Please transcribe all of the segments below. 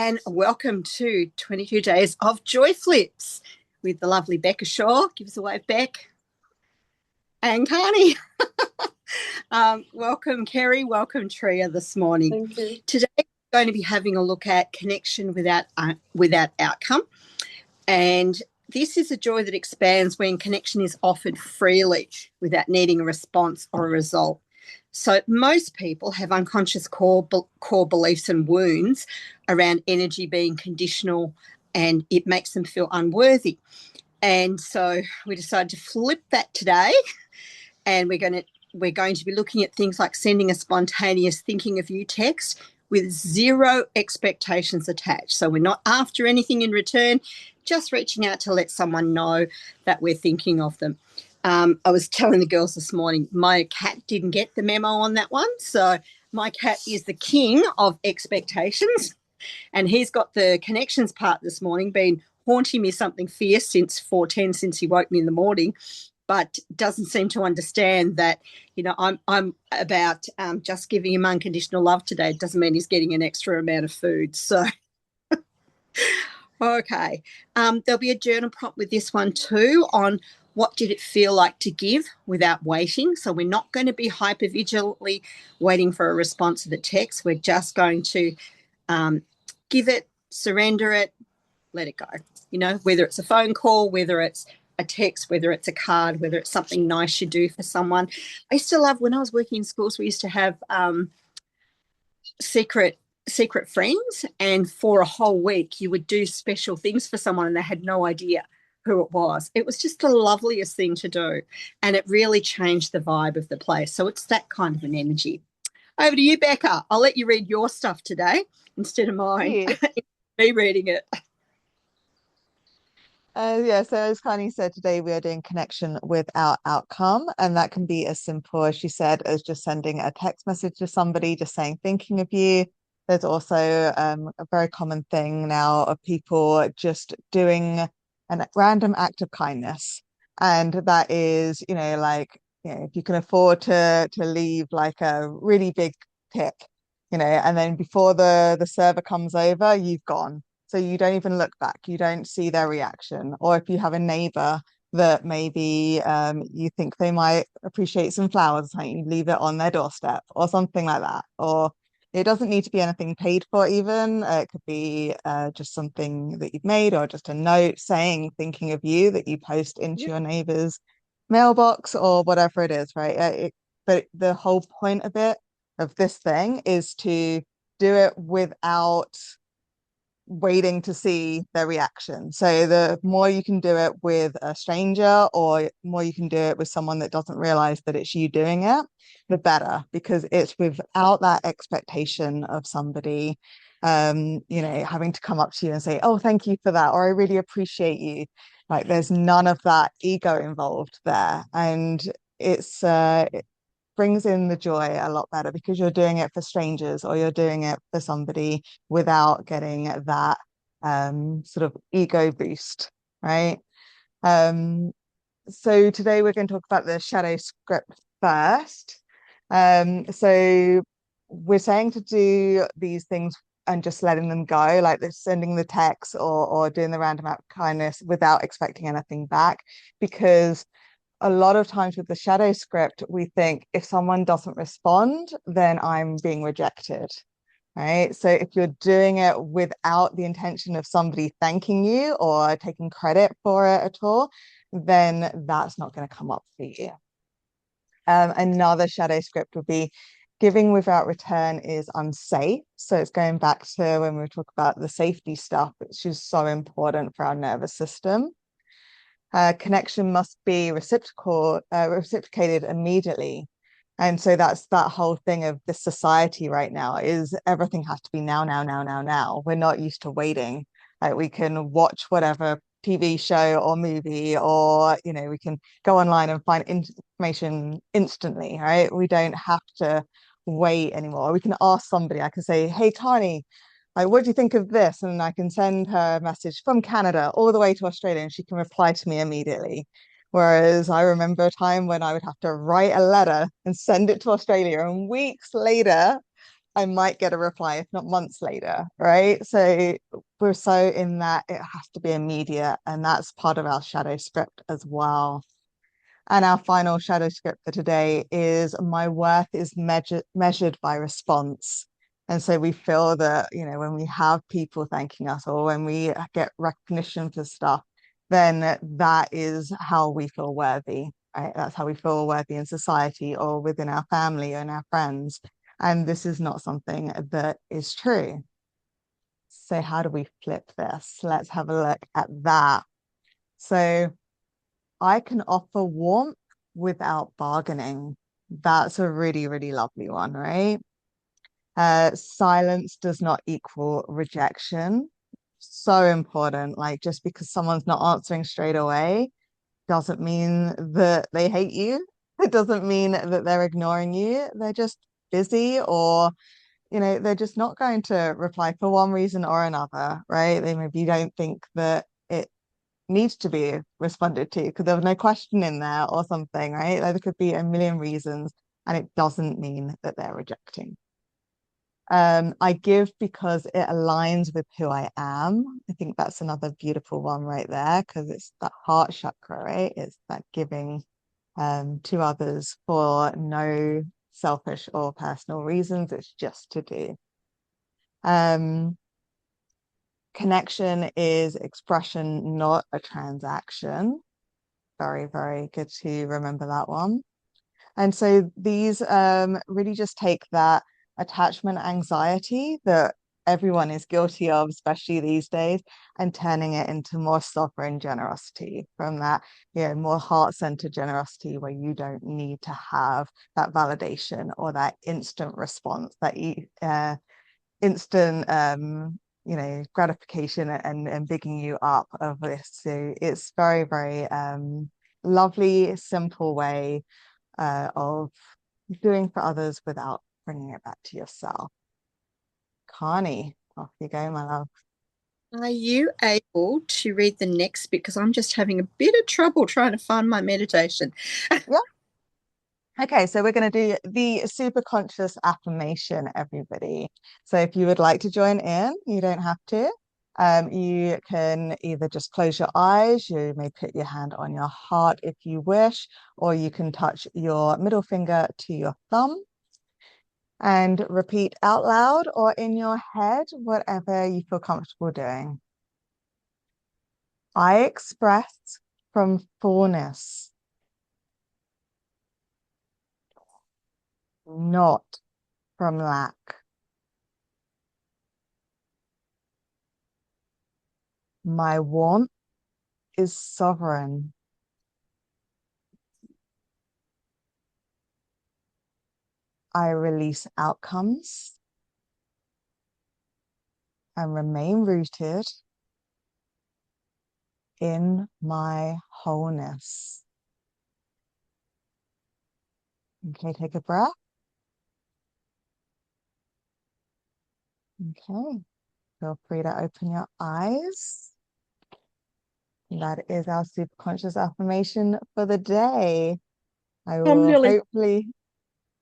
and welcome to 22 Days of Joy Flips with the lovely Becca Shaw. Give us a wave, Beck. And Karnie. Welcome, Kerry. Welcome, Tria, this morning. Thank you. Today, we're going to be having a look at connection without outcome. And this is a joy that expands when connection is offered freely without needing a response or a result. So most people have unconscious core beliefs and wounds around energy being conditional, and it makes them feel unworthy. And so we decided to flip that today, and we're going to be looking at things like sending a spontaneous thinking of you text with zero expectations attached. So we're not after anything in return, just reaching out to let someone know that we're thinking of them. I was telling the girls this morning, my cat didn't get the memo on that one. So my cat is the king of expectations, and he's got the connections part this morning, been haunting me something fierce since 4:10, since he woke me in the morning, but doesn't seem to understand that, I'm about just giving him unconditional love today. It doesn't mean he's getting an extra amount of food. So, okay. There'll be a journal prompt with this one too on what did it feel like to give without waiting. So we're not going to be hypervigilantly waiting for a response to the text. We're just going to give it, surrender it, let it go. Whether it's a phone call, whether it's a text, whether it's a card, whether it's something nice you do for someone. I used to love, when I was working in schools, we used to have secret friends, and for a whole week you would do special things for someone and they had no idea who it was. It was just the loveliest thing to do, and it really changed the vibe of the place. So it's that kind of an energy. Over to you, Becca. I'll let you read your stuff today instead of mine. Me reading it. So as Karnie said, today we are doing connection without outcome, and that can be as simple as she said as just sending a text message to somebody, just saying thinking of you. There's also a very common thing now of people just doing a random act of kindness, and that is, if you can afford to leave like a really big tip, and then before the server comes over, you've gone. So you don't even look back, you don't see their reaction. Or if you have a neighbor that maybe you think they might appreciate some flowers, like you leave it on their doorstep or something like that. Or it doesn't need to be anything paid for even. It could be just something that you've made, or just a note saying thinking of you that you post into your neighbor's mailbox or whatever it is, right? But the whole point of this thing is to do it without waiting to see their reaction. So the more you can do it with a stranger, or more you can do it with someone that doesn't realize that it's you doing it, the better, because it's without that expectation of somebody having to come up to you and say, oh, thank you for that, or I really appreciate you. Like, there's none of that ego involved there, and it brings in the joy a lot better, because you're doing it for strangers, or you're doing it for somebody without getting that sort of ego boost, right? So today we're going to talk about the shadow script first. So we're saying to do these things and just letting them go, like sending the text or doing the random act of kindness without expecting anything back, because a lot of times with the shadow script, we think if someone doesn't respond, then I'm being rejected, right? So if you're doing it without the intention of somebody thanking you or taking credit for it at all, then that's not going to come up for you. Another shadow script would be giving without return is unsafe. So it's going back to when we talk about the safety stuff, which is so important for our nervous system. Connection must be reciprocated immediately. And so that's that whole thing of this society right now, is everything has to be now, now, now, now, now. We're not used to waiting. Like, we can watch whatever TV show or movie, or we can go online and find information instantly, right? We don't have to wait anymore. We can ask somebody. I can say, hey, Karnie, like, what do you think of this? And I can send her a message from Canada all the way to Australia, and she can reply to me immediately. Whereas I remember a time when I would have to write a letter and send it to Australia, and weeks later I might get a reply, if not months later, right? So we're so in that it has to be immediate, and that's part of our shadow script as well. And our final shadow script for today is my worth is measured by response. And so we feel that, you know, when we have people thanking us or when we get recognition for stuff, then that is how we feel worthy, right? That's how we feel worthy in society or within our family and our friends. And this is not something that is true. So how do we flip this? Let's have a look at that. So I can offer warmth without bargaining. That's a really, really lovely one, right? Silence does not equal rejection. So important. Like just because someone's not answering straight away doesn't mean that they hate you. It doesn't mean that they're ignoring you. They're just busy or, you know, they're just not going to reply for one reason or another, right? They maybe don't think that it needs to be responded to because there was no question in there or something, right? Like, there could be a million reasons, and it doesn't mean that they're rejecting. I give because it aligns with who I am. I think that's another beautiful one right there because it's that heart chakra, right? It's that giving to others for no selfish or personal reasons. It's just to do. Um, Connection is expression, not a transaction. Very, very good to remember that one. And so these really just take that attachment anxiety that everyone is guilty of, especially these days, and turning it into more sovereign generosity from that, you know, more heart-centered generosity where you don't need to have that validation or that instant response, that instant you know, gratification and bigging you up of this. So it's very, very lovely, simple way of doing for others without bringing it back to yourself. Karnie, off you go, my love. Are you able to read the next bit? Because I'm just having a bit of trouble trying to find my meditation. Yeah. Okay, so we're going to do the super conscious affirmation, everybody. So if you would like to join in, you don't have to. You can either just close your eyes, you may put your hand on your heart if you wish, or you can touch your middle finger to your thumb and repeat out loud or in your head, whatever you feel comfortable doing. I express from fullness, not from lack. My warmth is sovereign. I release outcomes and remain rooted in my wholeness. Okay, take a breath. Okay, feel free to open your eyes. That is our super conscious affirmation for the day. I I'm will really, hopefully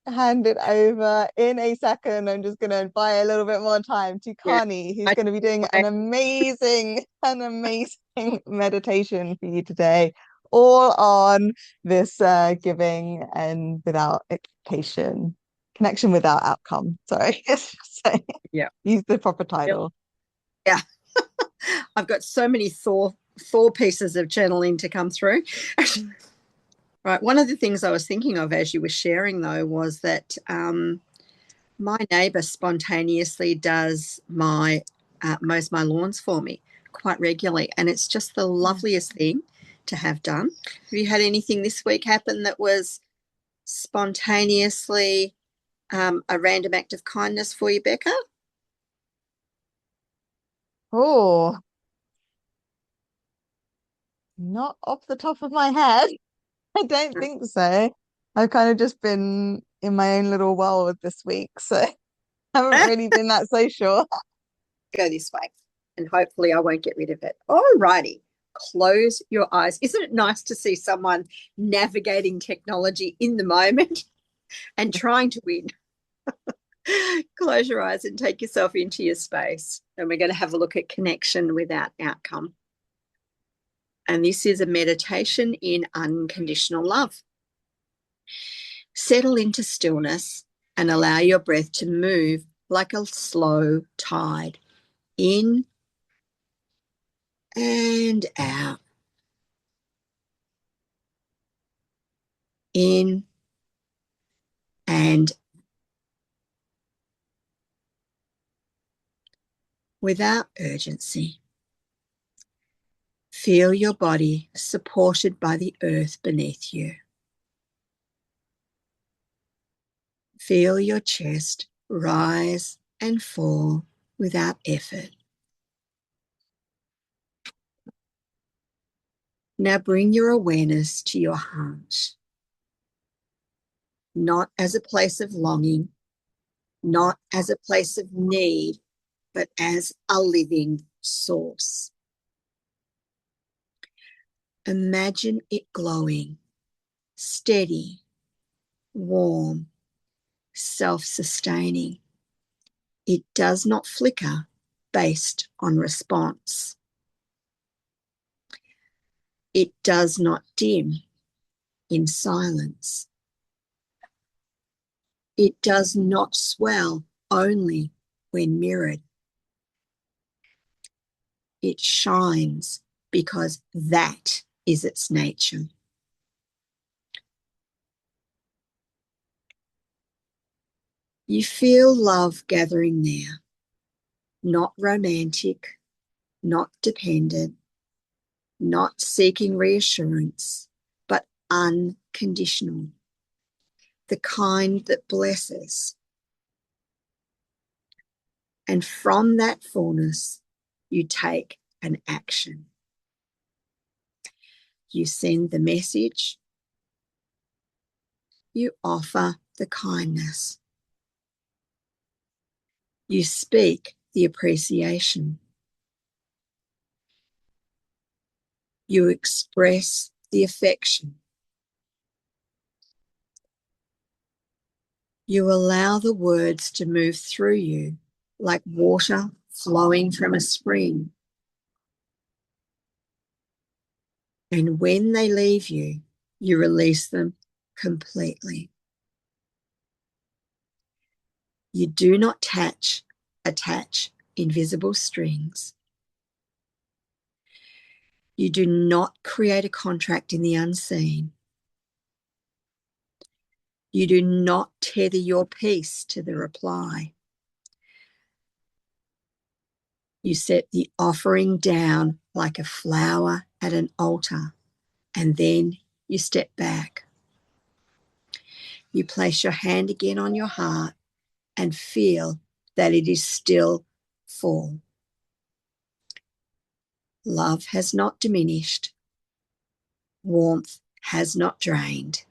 hand it over in a second. I'm just going to buy a little bit more time to yeah. Karnie, who's I, going to be doing an amazing meditation for you today, all on this giving and without expectation, connection without outcome. Sorry, so yeah. use the proper title. Yeah. I've got so many Thor pieces of channeling to come through. Right. One of the things I was thinking of as you were sharing, though, was that my neighbour spontaneously does my mows my lawns for me quite regularly, and it's just the loveliest thing to have done. Have you had anything this week happen that was spontaneously a random act of kindness for you, Becca? Oh, not off the top of my head. I don't think so. I've kind of just been in my own little world this week, so haven't really been that social. Go this way, and hopefully I won't get rid of it. All righty. Close your eyes. Isn't it nice to see someone navigating technology in the moment and trying to win? Close your eyes and take yourself into your space. And we're going to have a look at connection without outcome. And this is a meditation in unconditional love. Settle into stillness and allow your breath to move like a slow tide, in and out, in and without urgency. Feel your body supported by the earth beneath you. Feel your chest rise and fall without effort. Now bring your awareness to your heart, not as a place of longing, not as a place of need, but as a living source. Imagine it glowing, steady, warm, self-sustaining. It does not flicker based on response. It does not dim in silence. It does not swell only when mirrored. It shines because that is its nature. You feel love gathering there, not romantic, not dependent, not seeking reassurance, but unconditional, the kind that blesses. And from that fullness, you take an action. You send the message. You offer the kindness. You speak the appreciation. You express the affection. You allow the words to move through you like water flowing from a spring. And when they leave you, you release them completely. You do not attach invisible strings. You do not create a contract in the unseen. You do not tether your peace to the reply. You set the offering down like a flower at an altar, and then you step back. You place your hand again on your heart and feel that it is still full. Love has not diminished. Warmth has not drained.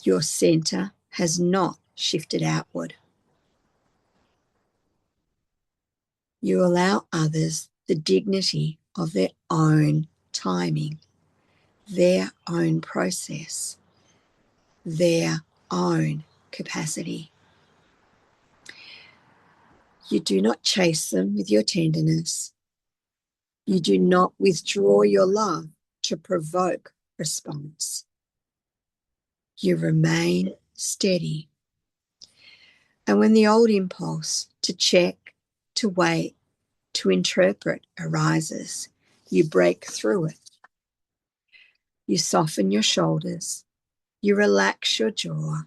Your center has not shifted outward. You allow others the dignity of their own timing, their own process, their own capacity. You do not chase them with your tenderness. You do not withdraw your love to provoke response. You remain steady. And when the old impulse to check, to wait, to interpret arises, you break through it. You soften your shoulders. You relax your jaw.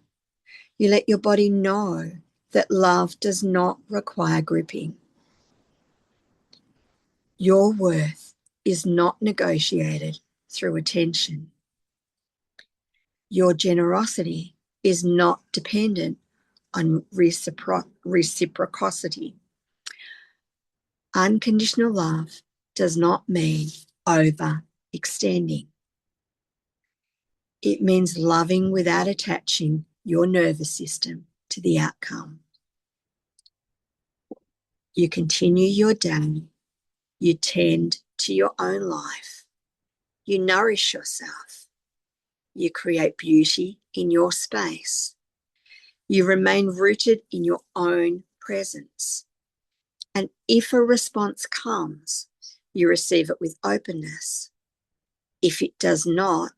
You let your body know that love does not require gripping. Your worth is not negotiated through attention. Your generosity is not dependent on reciprocity. Unconditional love does not mean overextending. It means loving without attaching your nervous system to the outcome. You continue your day. You tend to your own life. You nourish yourself. You create beauty in your space. You remain rooted in your own presence. And if a response comes, you receive it with openness. If it does not,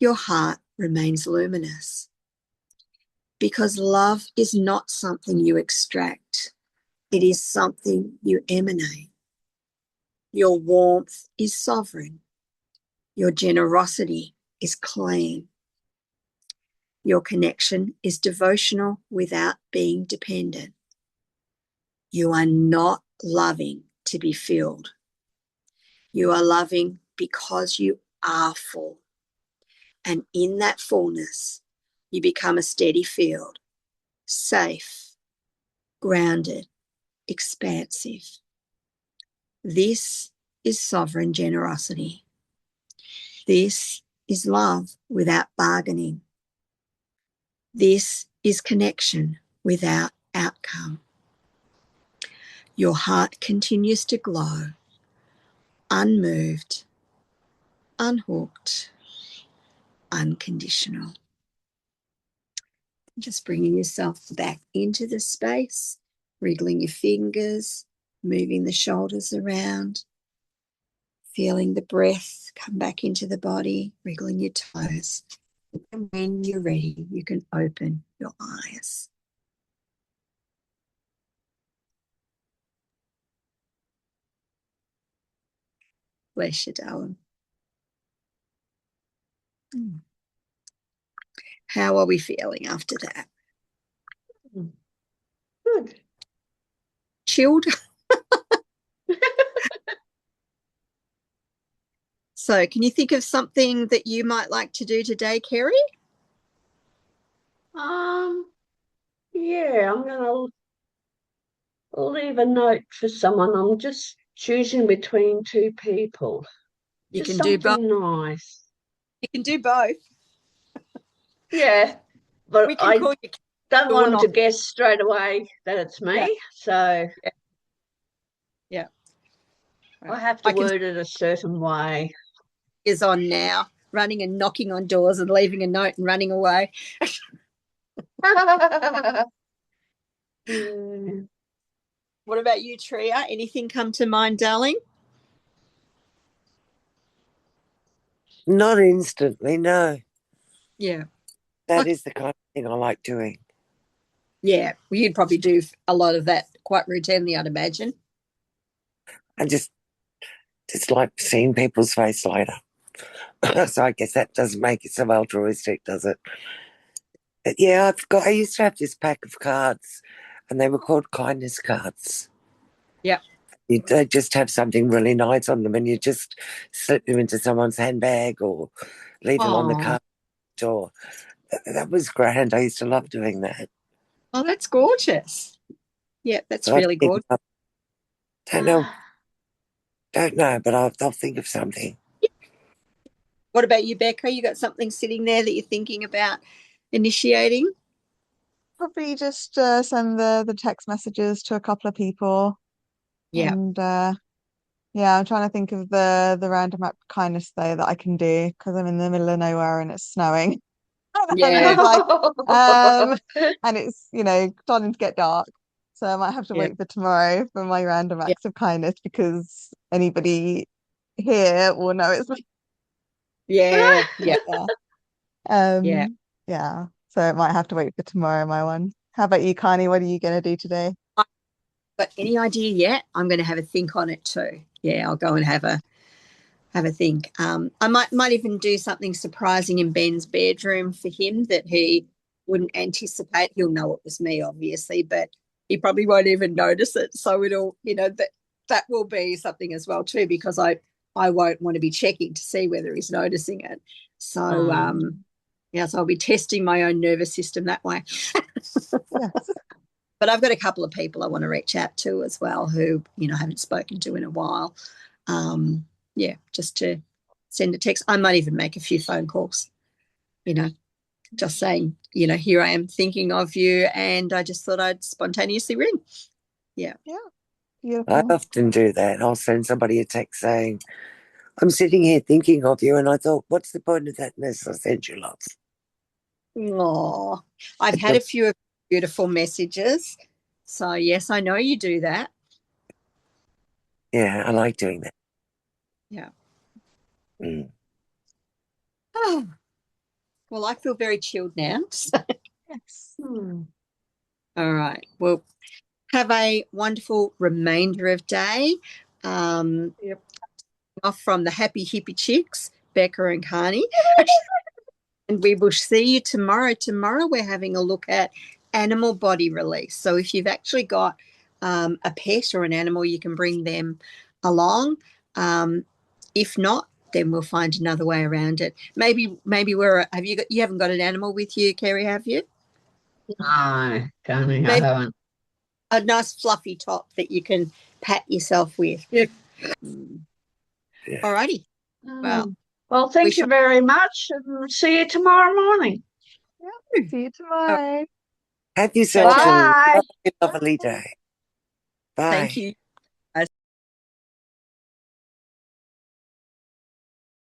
your heart remains luminous. Because love is not something you extract, it is something you emanate. Your warmth is sovereign. Your generosity is clean. Your connection is devotional without being dependent. You are not loving to be filled. You are loving because you are full. And in that fullness, you become a steady field, safe, grounded, expansive. This is sovereign generosity. This is love without bargaining. This is connection without outcome. Your heart continues to glow, unmoved, unhooked, unconditional. Just bringing yourself back into the space, wriggling your fingers, moving the shoulders around, feeling the breath come back into the body, wriggling your toes. And when you're ready, you can open your eyes. Bless you, darling. How are we feeling after that? Good. Chilled? So can you think of something that you might like to do today, Kerry? Yeah, I'm gonna leave a note for someone. I'm just choosing between two people. You Just can do both. something nice. You can do both. Yeah, We but can I call you don't want them doorknob. to guess straight away that it's me. Yeah. So Yeah. I have to I can word it a certain way. is on now, running and knocking on doors and leaving a note and running away. Yeah. What about you, Tria? Anything come to mind, darling? Not instantly, no. Yeah. That is the kind of thing I like doing. Yeah. Well, you'd probably do a lot of that quite routinely, I'd imagine. I just like seeing people's face later. So I guess that doesn't make it so altruistic, does it? But yeah, I used to have this pack of cards and they were called kindness cards. Yeah. They just have something really nice on them and you just slip them into someone's handbag or leave them on the car door. That was grand. I used to love doing that. Oh, that's gorgeous. Yeah, that's So really good. Don't know, but I'll think of something. What about you, Becca? You got something sitting there that you're thinking about initiating? Probably just send the text messages to a couple of people. Yeah. And yeah, I'm trying to think of the random act of kindness though that I can do because I'm in the middle of nowhere and it's snowing. And Yeah. it's like and it's starting to get dark. So I might have to Yeah. wait for tomorrow for my random Yeah. acts of kindness because anybody here will know it's me. Yeah. Yeah. Yeah. Yeah. So I might have to wait for tomorrow, my one. How about you, Karnie? What are you gonna do today? But any idea yet? I'm going to have a think on it too. Yeah, I'll go and have a think. I might even do something surprising in Ben's bedroom for him that he wouldn't anticipate. He'll know it was me, obviously, but he probably won't even notice it. So it'll, that will be something as well too, because I won't want to be checking to see whether he's noticing it. So yeah, so I'll be testing my own nervous system that way. Yes. But I've got a couple of people I want to reach out to as well who, I haven't spoken to in a while. Yeah, just to send a text. I might even make a few phone calls, just saying, here I am thinking of you, and I just thought I'd spontaneously ring. Yeah. Yeah. I Beautiful. often do that. I'll send somebody a text saying, I'm sitting here thinking of you, and I thought, what's the point of that unless I send you love? Oh, I've had a few of beautiful messages. So, yes, I know you do that. Yeah, I like doing that. Yeah. Mm. Oh, well, I feel very chilled now. So, Yes. all right. Well, have a wonderful remainder of day. Yep. Off from the happy hippie chicks, Becca and Karnie. And we will see you tomorrow. Tomorrow we're having a look at animal body release. So if you've actually got a pet or an animal, you can bring them along. If not, then we'll find another way around it. Maybe you haven't got an animal with you, Kerry, have you? No, Karnie, I Maybe haven't. a nice fluffy top that you can pat yourself with. Yep. Yeah. All righty. Well, Well, we thank you shall. very much, and see you tomorrow morning. See you tomorrow. Have yourself a Bye. lovely, lovely day. Bye. Thank you.